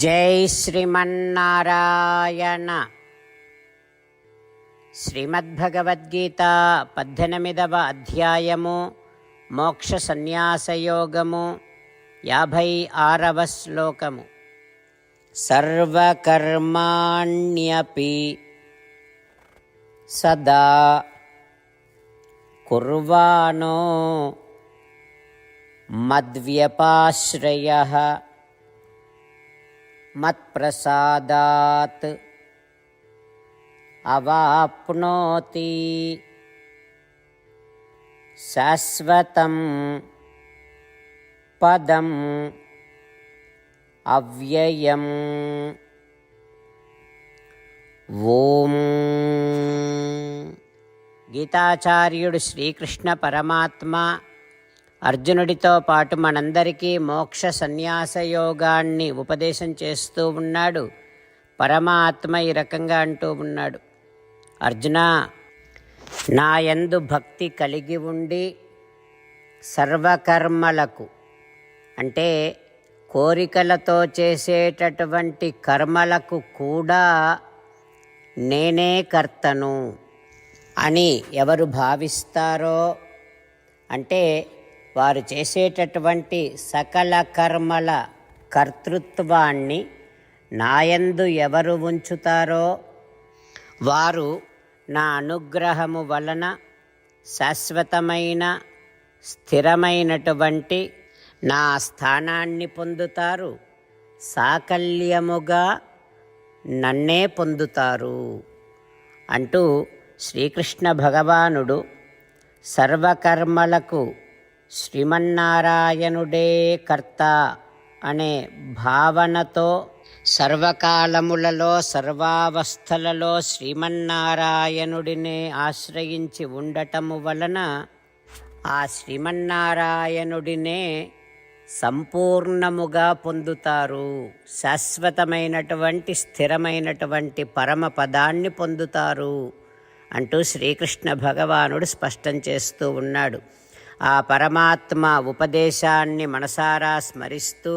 జై శ్రీమన్నారాయణ. శ్రీమద్భగవద్గీత 18వ అధ్యాయము మోక్ష సన్యాసయోగము 56వ శ్లోకము. సర్వకర్మాణ్యపి సదా కుర్వాణో మద్వ్యపాశ్రయః మత్ప్రసాదాత్ అవాప్నోతి శాశ్వతం పదం అవ్యయం. ఓం. గీతాచార్యుడు శ్రీకృష్ణ పరమాత్మ అర్జునుడితో పాటు మనందరికీ మోక్ష సన్యాస యోగాన్ని ఉపదేశం చేస్తూ ఉన్నాడు. పరమాత్మ ఈ రకంగా అంటూ ఉన్నాడు, అర్జున, నా యందు భక్తి కలిగి ఉండి సర్వకర్మలకు, అంటే కోరికలతో చేసేటటువంటి కర్మలకు కూడా నేనే కర్తను అని ఎవరు భావిస్తారో, అంటే వారు చేసేటటువంటి సకల కర్మల కర్తృత్వాన్ని నాయందు ఎవరు ఉంచుతారో వారు నా అనుగ్రహము వలన శాశ్వతమైన స్థిరమైనటువంటి నా స్థానాన్ని పొందుతారు, సాకల్యముగా నన్నే పొందుతారు అంటూ శ్రీకృష్ణ భగవానుడు సర్వకర్మలకు శ్రీమన్నారాయణుడే కర్త అనే భావనతో సర్వకాలములలో సర్వావస్థలలో శ్రీమన్నారాయణుడినే ఆశ్రయించి ఉండటము వలన ఆ శ్రీమన్నారాయణుడినే సంపూర్ణముగా పొందుతారు, శాశ్వతమైనటువంటి స్థిరమైనటువంటి పరమపదాన్ని పొందుతారు అంటూ శ్రీకృష్ణ భగవానుడు స్పష్టం చేస్తూ ఉన్నాడు. ఆ పరమాత్మ ఉపదేశాన్ని మనసారా స్మరిస్తూ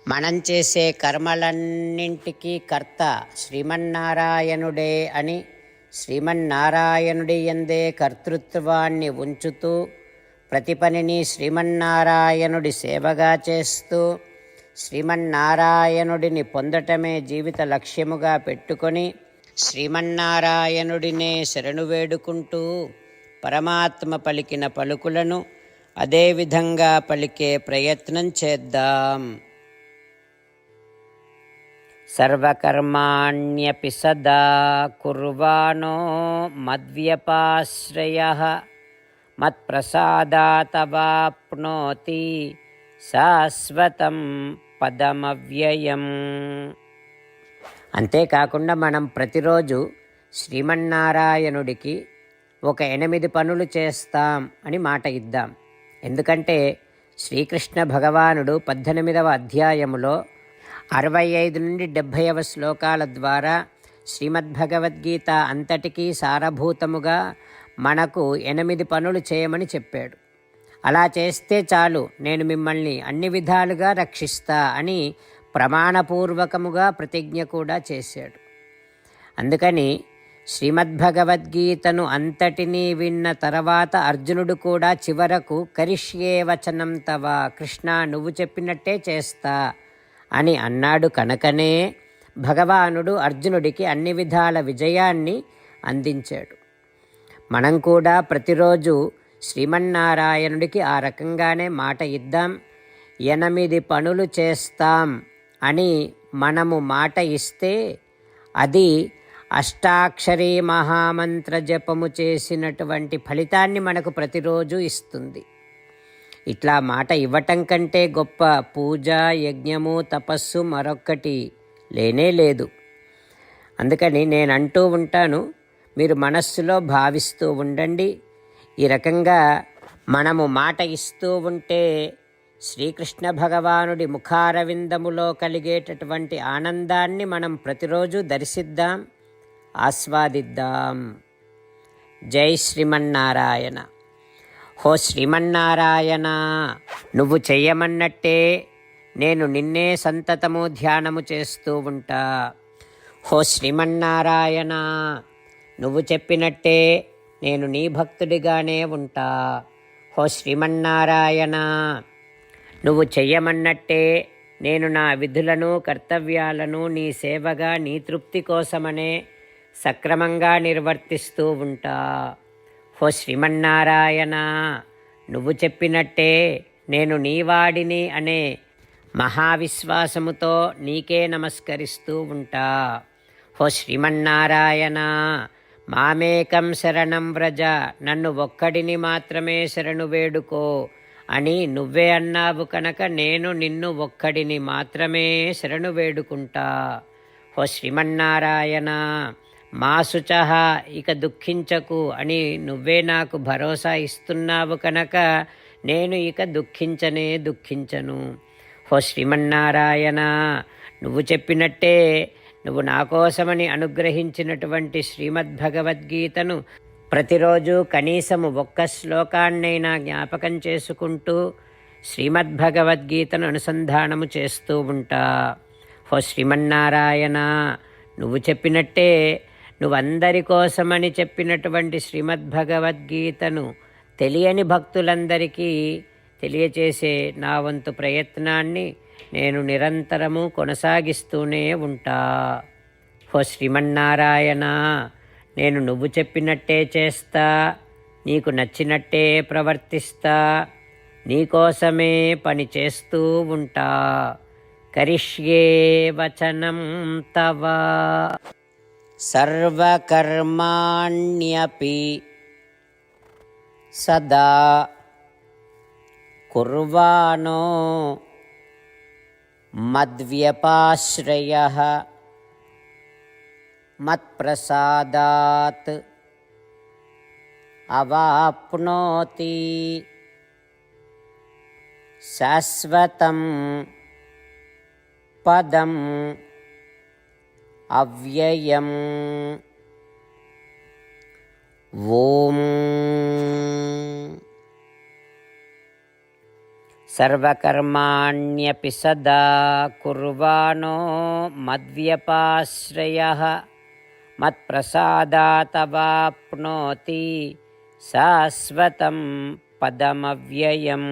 మనం చేసే కర్మలన్నింటికీ కర్త శ్రీమన్నారాయణుడే అని శ్రీమన్నారాయణుడి యందే కర్తృత్వాన్ని ఉంచుతూ ప్రతి పనిని శ్రీమన్నారాయణుడి సేవగా చేస్తూ శ్రీమన్నారాయణుడిని పొందటమే జీవిత లక్ష్యముగా పెట్టుకొని శ్రీమన్నారాయణుడినే శరణు వేడుకుంటూ పరమాత్మ పలికిన పలుకులను అదేవిధంగా పలికే ప్రయత్నం చేద్దాం. సర్వకర్మాణ్యపి సదా కుర్వాణో మద్వ్యపాశ్రయః మత్ప్రసాదాతవాప్నోతి శాశ్వతం పదమవ్యయం. అంతేకాకుండా మనం ప్రతిరోజు శ్రీమన్నారాయణుడికి ఒక 8 పనులు చేస్తాం అని మాట ఇద్దాం. ఎందుకంటే శ్రీకృష్ణ భగవానుడు 18వ అధ్యాయములో 65 నుండి 70వ శ్లోకాల ద్వారా శ్రీమద్భగవద్గీత అంతటికీ సారభూతముగా మనకు 8 పనులు చేయమని చెప్పాడు. అలా చేస్తే చాలు, నేను మిమ్మల్ని అన్ని విధాలుగా రక్షిస్తా అని ప్రమాణపూర్వకముగా ప్రతిజ్ఞ కూడా చేశాడు. అందుకని శ్రీమద్భగవద్గీతను అంతటినీ విన్న తర్వాత అర్జునుడు కూడా చివరకు కరిష్యే వచనం తవ, కృష్ణ నువ్వు చెప్పినట్టే చేస్తా అని అన్నాడు. కనుకనే భగవానుడు అర్జునుడికి అన్ని విధాల విజయాన్ని అందించాడు. మనం కూడా ప్రతిరోజు శ్రీమన్నారాయణుడికి ఆ రకంగానే మాట ఇద్దాం. 8 పనులు చేస్తాం అని మనము మాట ఇస్తే అది అష్టాక్షరీ మహామంత్ర జపము చేసినటువంటి ఫలితాన్ని మనకు ప్రతిరోజు ఇస్తుంది. ఇట్లా మాట ఇవ్వటం కంటే గొప్ప పూజ, యజ్ఞము, తపస్సు మరొక్కటి లేనే లేదు. అందుకని నేను అంటూ ఉంటాను, మీరు మనస్సులో భావిస్తూ ఉండండి. ఈ రకంగా మనము మాట ఇస్తూ ఉంటే శ్రీకృష్ణ భగవానుడి ముఖారవిందములో కలిగేటటువంటి ఆనందాన్ని మనం ప్రతిరోజు దర్శిద్దాం, ఆస్వాదిద్దాం. జై శ్రీమన్నారాయణ. హో శ్రీమన్నారాయణ, నువ్వు చెయ్యమన్నట్టే నేను నిన్నే సంతతము ధ్యానము చేస్తూ ఉంటా. హో శ్రీమన్నారాయణ, నువ్వు చెప్పినట్టే నేను నీ భక్తుడిగానే ఉంటా. హో శ్రీమన్నారాయణ, నువ్వు చెయ్యమన్నట్టే నేను నా విధులను కర్తవ్యాలను నీ సేవగా నీ తృప్తి కోసమనే సక్రమంగా నిర్వర్తిస్తూ ఉంటా. హో శ్రీమన్నారాయణ, నువ్వు చెప్పినట్టే నేను నీవాడిని అనే మహావిశ్వాసముతో నీకే నమస్కరిస్తూ ఉంటా. హో శ్రీమన్నారాయణ, మామేకం శరణం వ్రజ, నన్ను ఒక్కడిని మాత్రమే శరణు వేడుకో అని నువ్వే అన్నావు కనుక నేను నిన్ను ఒక్కడిని మాత్రమే శరణు వేడుకుంటా. హో శ్రీమన్నారాయణ, మా శుచః, ఇక దుఃఖించకు అని నువ్వే నాకు భరోసా ఇస్తున్నావు కనుక నేను ఇక దుఃఖించను. హో శ్రీమన్నారాయణ, నువ్వు చెప్పినట్టే నువ్వు నా కోసమని అనుగ్రహించినటువంటి శ్రీమద్భగవద్గీతను ప్రతిరోజు కనీసము ఒక్క శ్లోకాన్నైనా జ్ఞాపకం చేసుకుంటూ శ్రీమద్భగవద్గీతను అనుసంధానము చేస్తూ ఉంటా. హో శ్రీమన్నారాయణ, నువ్వు చెప్పినట్టే నువ్వందరి కోసమని చెప్పినటువంటి శ్రీమద్భగవద్గీతను తెలియని భక్తులందరికీ తెలియచేసే నా వంతు ప్రయత్నాన్ని నేను నిరంతరము కొనసాగిస్తూనే ఉంటా. హో శ్రీమన్నారాయణ, నేను నువ్వు చెప్పినట్టే చేస్తా, నీకు నచ్చినట్టే ప్రవర్తిస్తా, నీకోసమే పని చేస్తూ ఉంటా. కరిష్యే వచనం తవ సర్వకర్మాణ్యపి సదా కుర్వాణో మద్వ్యపాశ్రయః మత్ప్రసాదాత్ అవాప్నోతి శాశ్వతం పదం అవ్యయం. ఓం సర్వకర్మాణ్యపి సదా కుర్వాణో మద్వ్యపాశ్రయః మత్ప్రసాదాతవాప్నోతి శాశ్వతం పదమవ్యయం.